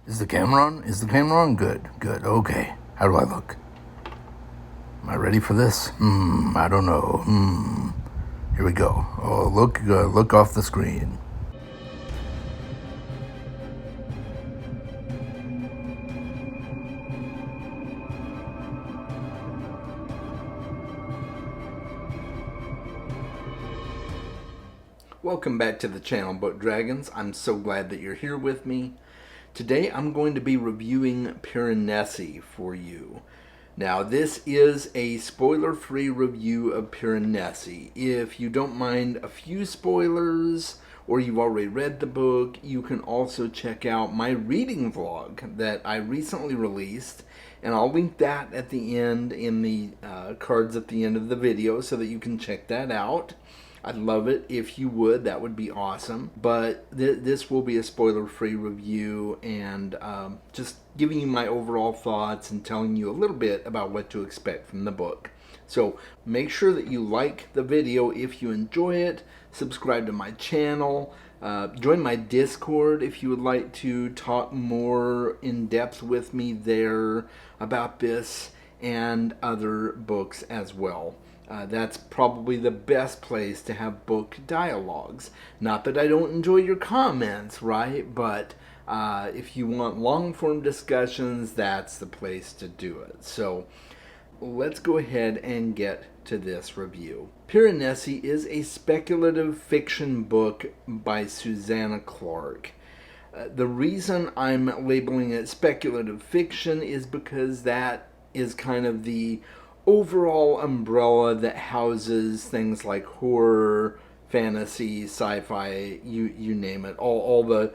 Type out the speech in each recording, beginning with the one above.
Is the camera on? Is the camera on? Good, good. Okay. How do I look? Am I ready for this? I don't know. Here we go. Oh, look off the screen. Welcome back to the channel, Book Dragons. I'm so glad that you're here with me. Today I'm going to be reviewing Piranesi for you. Now this is a spoiler-free review of Piranesi. If you don't mind a few spoilers or you've already read the book, you can also check out my reading vlog that I recently released, and I'll link that at the end in the cards at the end of the video so that you can check that out. I'd love it if you would. That would be awesome. But this will be a spoiler-free review and just giving you my overall thoughts and telling you a little bit about what to expect from the book. So make sure that you like the video if you enjoy it. Subscribe to my channel. Join my Discord if you would like to talk more in depth with me there about this and other books as well. That's probably the best place to have book dialogues. Not that I don't enjoy your comments, right? But if you want long-form discussions, that's the place to do it. So let's go ahead and get to this review. Piranesi is a speculative fiction book by Susanna Clarke. The reason I'm labeling it speculative fiction is because that is kind of the overall umbrella that houses things like horror, fantasy, sci-fi, you name it. All the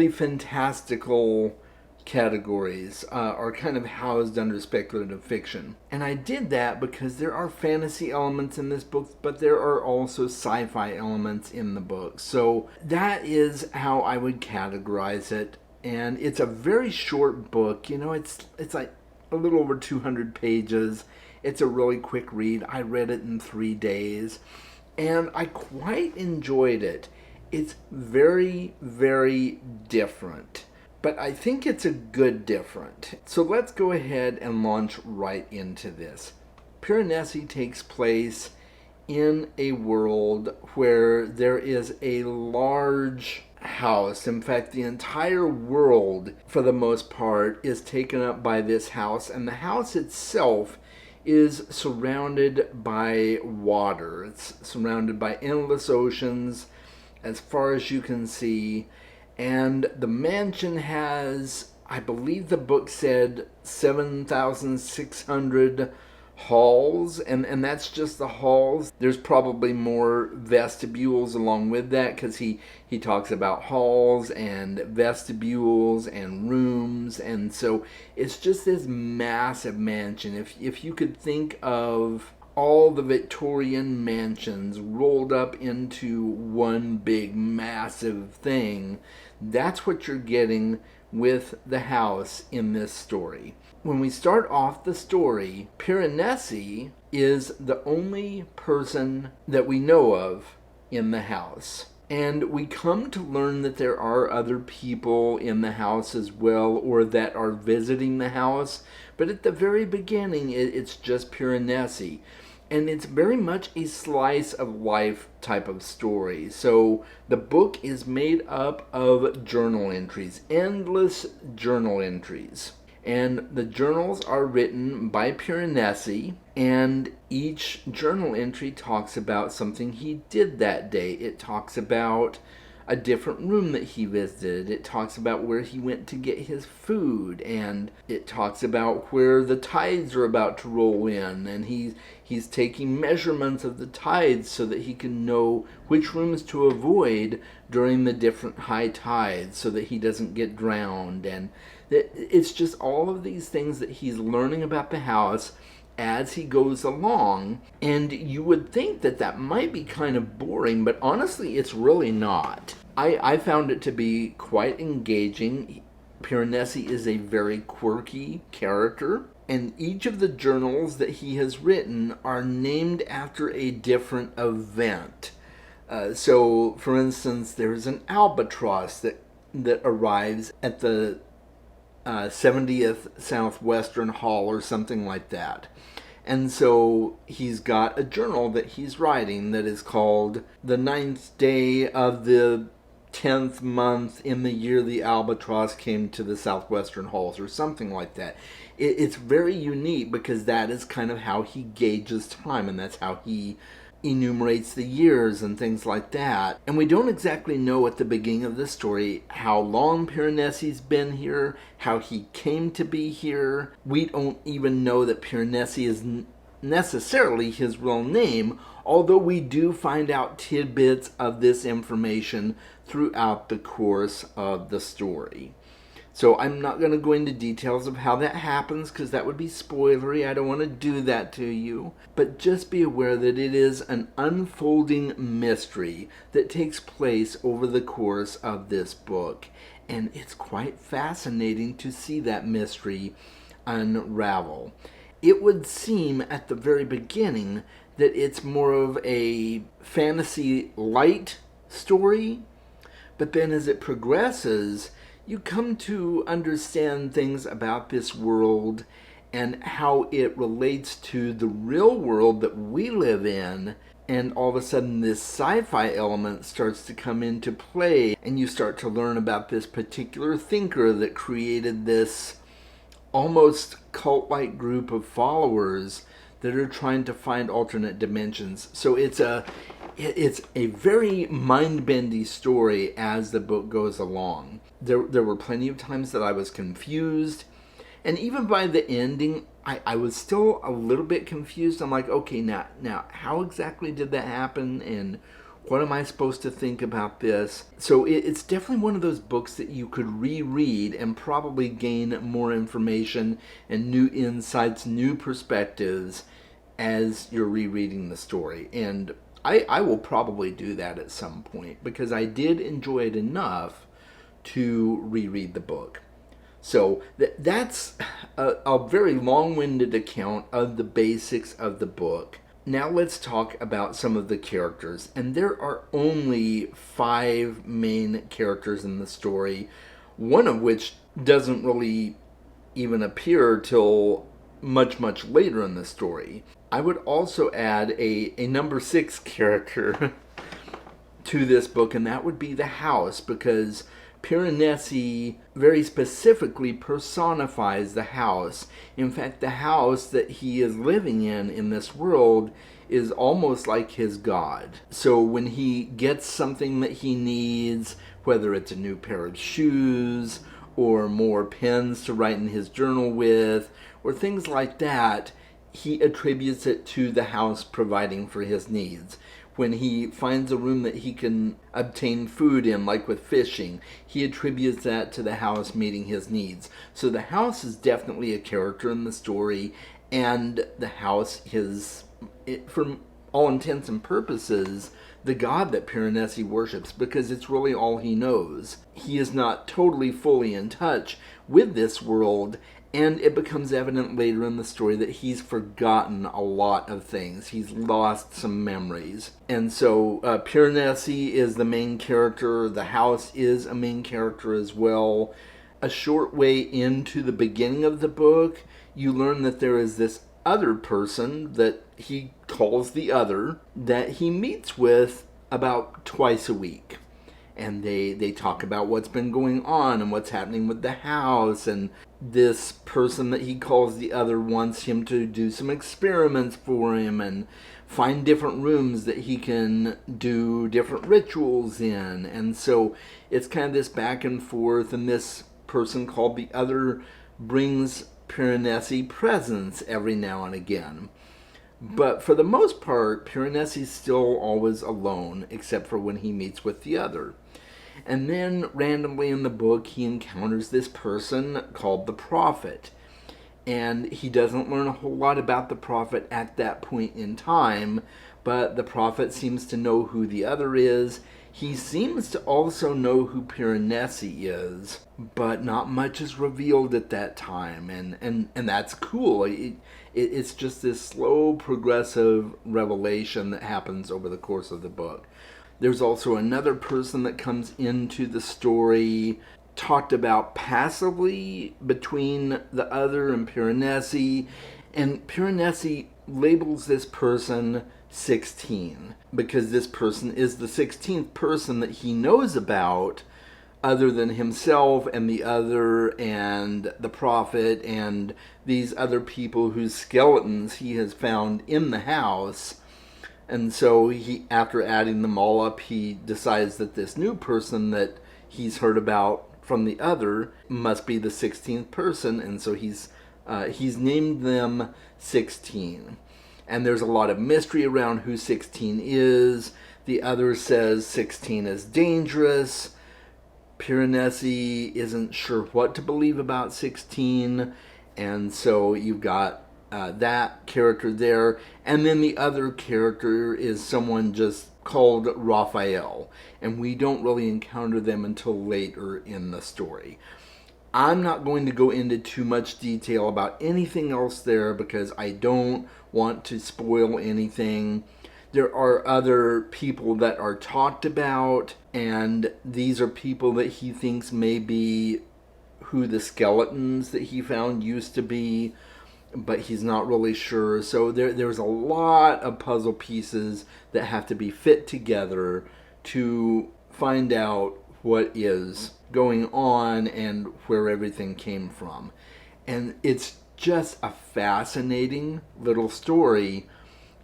fantastical categories are kind of housed under speculative fiction. And I did that because there are fantasy elements in this book, but there are also sci-fi elements in the book. So that is how I would categorize it. And it's a very short book. You know, it's like a little over 200 pages. It's a really quick read. I read it in 3 days, and I quite enjoyed it. It's very, very different, but I think it's a good different. So let's go ahead and launch right into this. Piranesi takes place in a world where there is a large house. In fact, the entire world, for the most part, is taken up by this house, and the house itself is surrounded by water. It's surrounded by endless oceans as far as you can see, and the mansion has, I believe the book said, 7,600 halls, and that's just the halls. There's probably more vestibules along with that, because he talks about halls and vestibules and rooms, and so it's just this massive mansion. If you could think of all the Victorian mansions rolled up into one big massive thing, that's what you're getting with the house in this story. When we start off the story, Piranesi is the only person that we know of in the house. And we come to learn that there are other people in the house as well, or that are visiting the house. But at the very beginning, it's just Piranesi. And it's very much a slice of life type of story. So the book is made up of journal entries, endless journal entries. And the journals are written by Piranesi, and each journal entry talks about something he did that day. It talks about a different room that he visited. It talks about where he went to get his food, and it talks about where the tides are about to roll in, and he's taking measurements of the tides so that he can know which rooms to avoid during the different high tides so that he doesn't get drowned. And it's just all of these things that he's learning about the house as he goes along, and you would think that that might be kind of boring, but honestly it's really not. I found it to be quite engaging. Piranesi is a very quirky character, and each of the journals that he has written are named after a different event. So for instance, there's an albatross that arrives at the 70th Southwestern Hall or something like that. And so he's got a journal that he's writing that is called The Ninth Day of the 10th Month in the Year the Albatross Came to the Southwestern Halls, or something like that. It's very unique because that is kind of how he gauges time, and that's how he enumerates the years and things like that. And we don't exactly know at the beginning of this story how long Piranesi's been here, how he came to be here. We don't even know that Piranesi is necessarily his real name, although we do find out tidbits of this information throughout the course of the story. So I'm not going to go into details of how that happens because that would be spoilery. I don't want to do that to you. But just be aware that it is an unfolding mystery that takes place over the course of this book. And it's quite fascinating to see that mystery unravel. It would seem at the very beginning that it's more of a fantasy light story. But then as it progresses, you come to understand things about this world and how it relates to the real world that we live in. And all of a sudden this sci-fi element starts to come into play, and you start to learn about this particular thinker that created this almost cult-like group of followers that are trying to find alternate dimensions. So it's a very mind-bending story as the book goes along. There were plenty of times that I was confused, and even by the ending, I was still a little bit confused. I'm like, okay, now, how exactly did that happen, and what am I supposed to think about this? So it's definitely one of those books that you could reread and probably gain more information and new insights, new perspectives as you're rereading the story. And I will probably do that at some point because I did enjoy it enough to reread the book. So that's a very long-winded account of the basics of the book. Now let's talk about some of the characters. And there are only 5 main characters in the story, one of which doesn't really even appear till much later in the story. I would also add a number 6 character to this book, and that would be the house, because Piranesi very specifically personifies the house. In fact, the house that he is living in this world is almost like his god. So when he gets something that he needs, whether it's a new pair of shoes or more pens to write in his journal with, or things like that, he attributes it to the house providing for his needs. When he finds a room that he can obtain food in, like with fishing, he attributes that to the house meeting his needs. So the house is definitely a character in the story, and the house is, for all intents and purposes, the god that Piranesi worships, because it's really all he knows. He is not totally fully in touch with this world, and it becomes evident later in the story that he's forgotten a lot of things. He's lost some memories. And so Piranesi is the main character. The house is a main character as well. A short way into the beginning of the book, you learn that there is this other person that he calls the other that he meets with about twice a week. And they talk about what's been going on and what's happening with the house. And this person that he calls the other wants him to do some experiments for him and find different rooms that he can do different rituals in. And so it's kind of this back and forth. And this person called the other brings Piranesi presents every now and again. But for the most part, Piranesi's still always alone, except for when he meets with the other. And then randomly in the book, he encounters this person called the Prophet. And he doesn't learn a whole lot about the Prophet at that point in time, but the Prophet seems to know who the other is. He seems to also know who Piranesi is, but not much is revealed at that time, and that's cool. It's just this slow, progressive revelation that happens over the course of the book. There's also another person that comes into the story talked about passively between the other and Piranesi, and Piranesi labels this person 16 because this person is the 16th person that he knows about other than himself and the other and the prophet and these other people whose skeletons he has found in the house. And so he, after adding them all up, he decides that this new person that he's heard about from the other must be the 16th person, and so he's named them 16. And there's a lot of mystery around who 16 is. The other says 16 is dangerous. Piranesi isn't sure what to believe about 16, and so you've got that character there. And then the other character is someone just called Raphael, and we don't really encounter them until later in the story. I'm not going to go into too much detail about anything else there because I don't want to spoil anything. There are other people that are talked about, and these are people that he thinks may be who the skeletons that he found used to be, but he's not really sure. So there's a lot of puzzle pieces that have to be fit together to find out what is going on and where everything came from. And it's just a fascinating little story.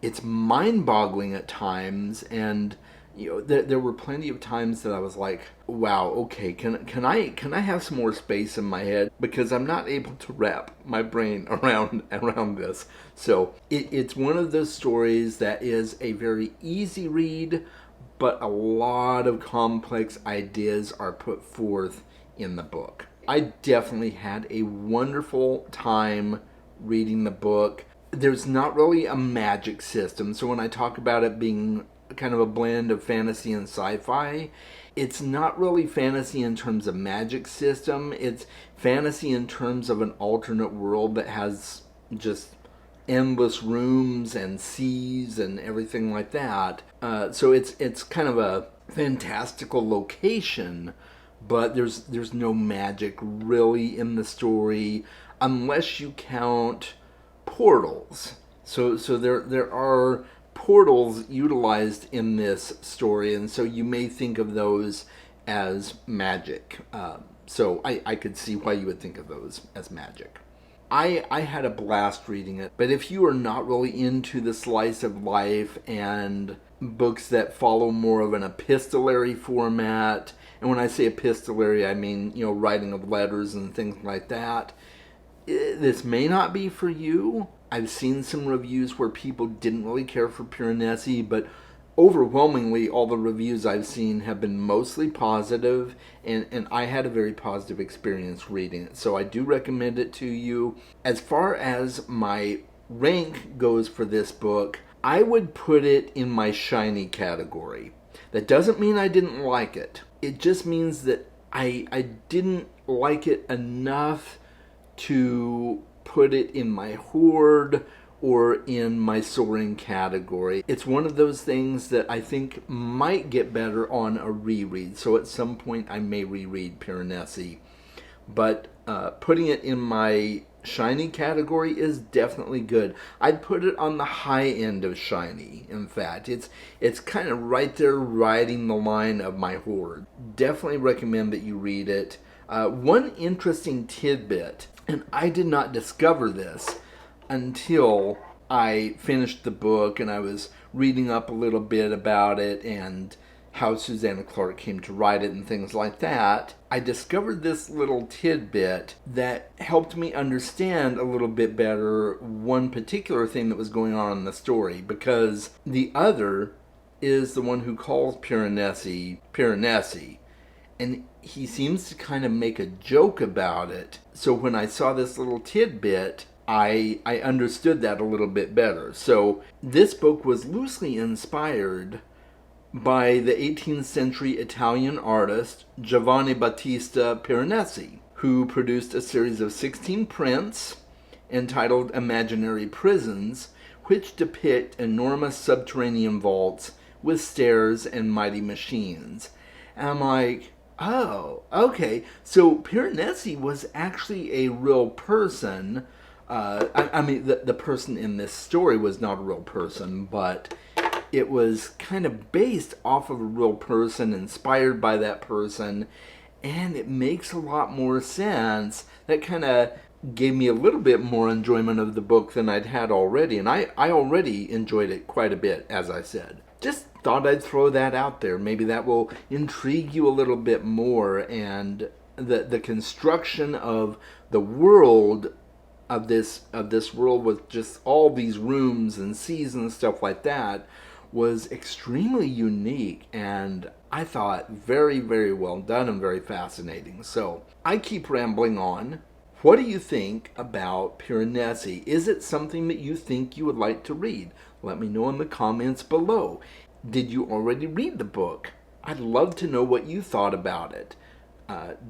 It's mind-boggling at times, and there were plenty of times that I was like, wow, okay, can I have some more space in my head, because I'm not able to wrap my brain around this. So it's one of those stories that is a very easy read, but a lot of complex ideas are put forth in the book. I definitely had a wonderful time reading the book. There's not really a magic system, so when I talk about it being kind of a blend of fantasy and sci-fi, it's not really fantasy in terms of magic system. It's fantasy in terms of an alternate world that has just endless rooms and seas and everything like that. So it's kind of a fantastical location, but there's no magic really in the story unless you count portals. So there are portals utilized in this story, and so you may think of those as magic. So I could see why you would think of those as magic. I had a blast reading it, but if you are not really into the slice of life and books that follow more of an epistolary format, and when I say epistolary, I mean, writing of letters and things like that, this may not be for you. I've seen some reviews where people didn't really care for Piranesi, but overwhelmingly all the reviews I've seen have been mostly positive, and I had a very positive experience reading it. So I do recommend it to you. As far as my rank goes for this book, I would put it in my shiny category. That doesn't mean I didn't like it. It just means that I didn't like it enough to put it in my hoard or in my soaring category. It's one of those things that I think might get better on a reread. So at some point I may reread Piranesi. But putting it in my shiny category is definitely good. I'd put it on the high end of shiny, in fact. It's kind of right there riding the line of my hoard. Definitely recommend that you read it. One interesting tidbit, and I did not discover this until I finished the book and I was reading up a little bit about it and how Susanna Clarke came to write it and things like that. I discovered this little tidbit that helped me understand a little bit better one particular thing that was going on in the story, because the other is the one who calls Piranesi, and he seems to kind of make a joke about it. So when I saw this little tidbit, I understood that a little bit better. So this book was loosely inspired by the 18th century Italian artist Giovanni Battista Piranesi, who produced a series of 16 prints entitled Imaginary Prisons, which depict enormous subterranean vaults with stairs and mighty machines. And I'm like, Oh, okay. So Piranesi was actually a real person. I mean, the person in this story was not a real person, but it was kind of based off of a real person, inspired by that person, and it makes a lot more sense. That kind of gave me a little bit more enjoyment of the book than I'd had already, and I already enjoyed it quite a bit, as I said. Just thought I'd throw that out there. Maybe that will intrigue you a little bit more, and the construction of the world of this world with just all these rooms and seas and stuff like that was extremely unique, and I thought very, very well done and very fascinating. So I keep rambling on. What do you think about Piranesi? Is it something that you think you would like to read? Let me know in the comments below. Did you already read the book? I'd love to know what you thought about it.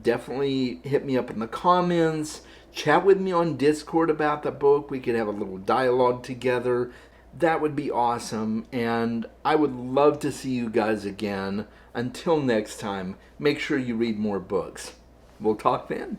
Definitely hit me up in the comments. Chat with me on Discord about the book. We could have a little dialogue together. That would be awesome. And I would love to see you guys again. Until next time, make sure you read more books. We'll talk then.